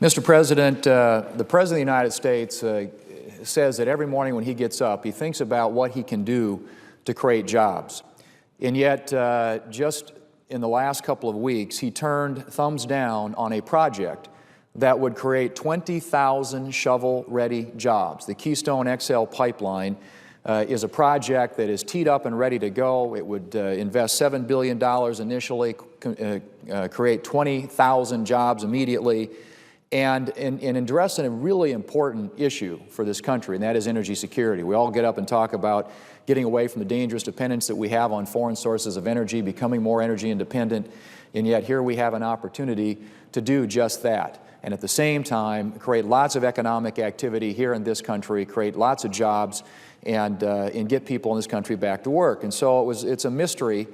Mr. President, the President of the United States says that every morning when he gets up, he thinks about what he can do to create jobs. And yet, just in the last couple of weeks, he turned thumbs down on a project that would create 20,000 shovel-ready jobs. The Keystone XL pipeline is a project that is teed up and ready to go. It would invest $7 billion initially, create 20,000 jobs immediately, and address a really important issue for this country, and that is energy security. We all get up and talk about getting away from the dangerous dependence that we have on foreign sources of energy, becoming more energy independent, and yet here we have an opportunity to do just that. And at the same time, create lots of economic activity here in this country, create lots of jobs, and get people in this country back to work. And so it's a mystery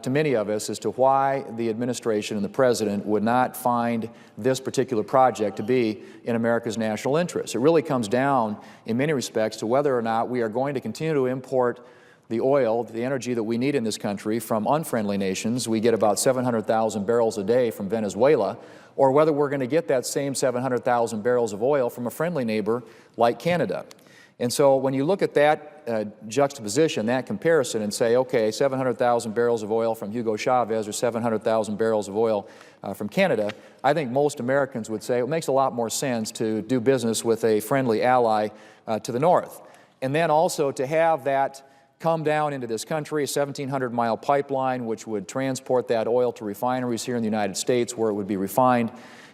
to many of us as to why the administration and the President would not find this particular project to be in America's national interest. It really comes down, in many respects, to whether or not we are going to continue to import the oil, the energy that we need in this country from unfriendly nations. We get about 700,000 barrels a day from Venezuela, or whether we're going to get that same 700,000 barrels of oil from a friendly neighbor like Canada. And so when you look at that juxtaposition, that comparison, and say, okay, 700,000 barrels of oil from Hugo Chavez or 700,000 barrels of oil from Canada, I think most Americans would say it makes a lot more sense to do business with a friendly ally to the north. And then also to have that come down into this country, a 1,700-mile pipeline which would transport that oil to refineries here in the United States where it would be refined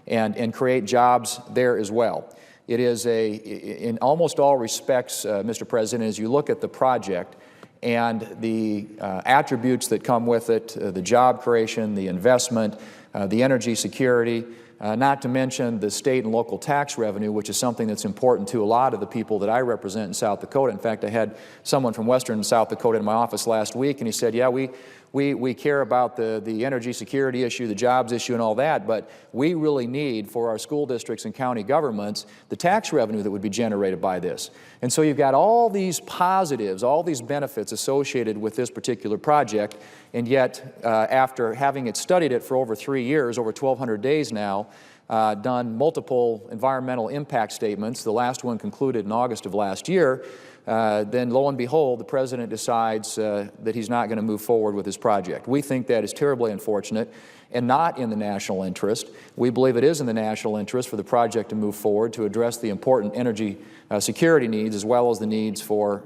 and create jobs there as well. It is in almost all respects, Mr. President, as you look at the project and the attributes that come with it, the job creation, the investment, the energy security, not to mention the state and local tax revenue, which is something that's important to a lot of the people that I represent in South Dakota. In fact, I had someone from western South Dakota in my office last week, and he said, yeah, we care about the energy security issue, the jobs issue, and all that, but we really need, for our school districts and county governments, the tax revenue that would be generated by this. And so you've got all these positives, all these benefits associated with this particular project, and yet after having studied it for over 3 years, over 1,200 days now, done multiple environmental impact statements, the last one concluded in August of last year, then lo and behold, the President decides that he's not going to move forward with his project. We think that is terribly unfortunate and not in the national interest. We believe it is in the national interest for the project to move forward to address the important energy security needs as well as the needs for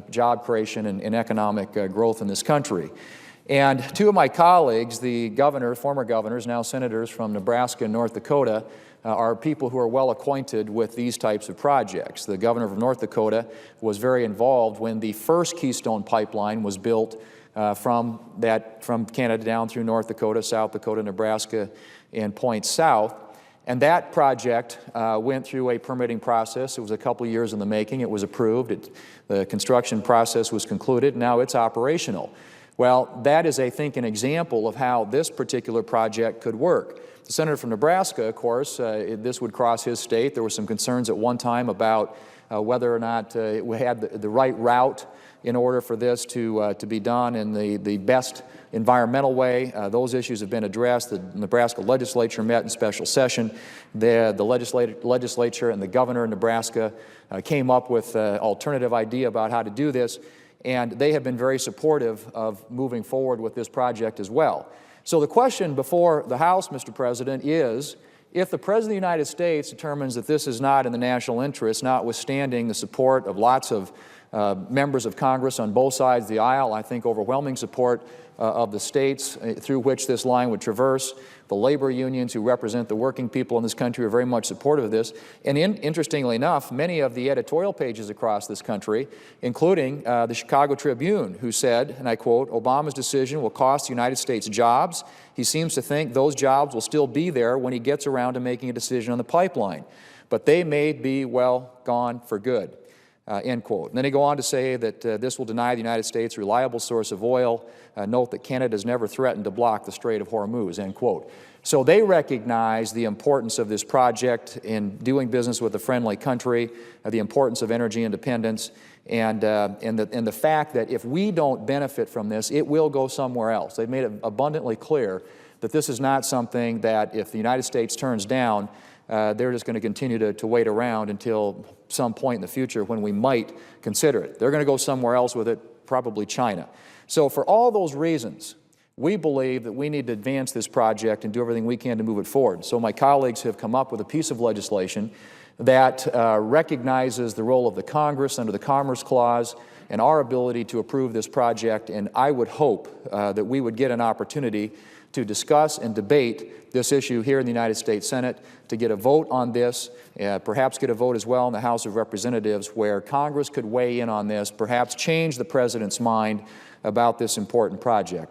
job creation and economic growth in this country. And two of my colleagues, the former governors, now senators from Nebraska and North Dakota, are people who are well acquainted with these types of projects. The governor of North Dakota was very involved when the first Keystone pipeline was built from Canada down through North Dakota, South Dakota, Nebraska, and points south. And that project went through a permitting process. It was a couple of years in the making. It was approved. The construction process was concluded. Now it's operational. Well, that is, I think, an example of how this particular project could work. The senator from Nebraska, of course, this would cross his state. There were some concerns at one time about whether or not it had the right route in order for this to be done in the best environmental way. Those issues have been addressed. The Nebraska legislature met in special session. The legislature and the governor of Nebraska came up with an alternative idea about how to do this, and they have been very supportive of moving forward with this project as well. So the question before the House, Mr. President, is if the President of the United States determines that this is not in the national interest, notwithstanding the support of lots of members of Congress on both sides of the aisle, I think overwhelming support of the states through which this line would traverse. The labor unions who represent the working people in this country are very much supportive of this. And interestingly enough, many of the editorial pages across this country, including the Chicago Tribune, who said, and I quote, "Obama's decision will cost the United States jobs. He seems to think those jobs will still be there when he gets around to making a decision on the pipeline. But they may be, well, gone for good." End quote. And then they go on to say that this will deny the United States a reliable source of oil. Note that Canada has never threatened to block the Strait of Hormuz, end quote. So they recognize the importance of this project in doing business with a friendly country, the importance of energy independence, and the fact that if we don't benefit from this, it will go somewhere else. They've made it abundantly clear that this is not something that if the United States turns down, they're just going to continue to wait around until some point in the future when we might consider it. They're going to go somewhere else with it, probably China. So for all those reasons, we believe that we need to advance this project and do everything we can to move it forward. So my colleagues have come up with a piece of legislation that recognizes the role of the Congress under the Commerce Clause and our ability to approve this project, and I would hope that we would get an opportunity to discuss and debate this issue here in the United States Senate, to get a vote on this, perhaps get a vote as well in the House of Representatives, where Congress could weigh in on this, perhaps change the President's mind about this important project.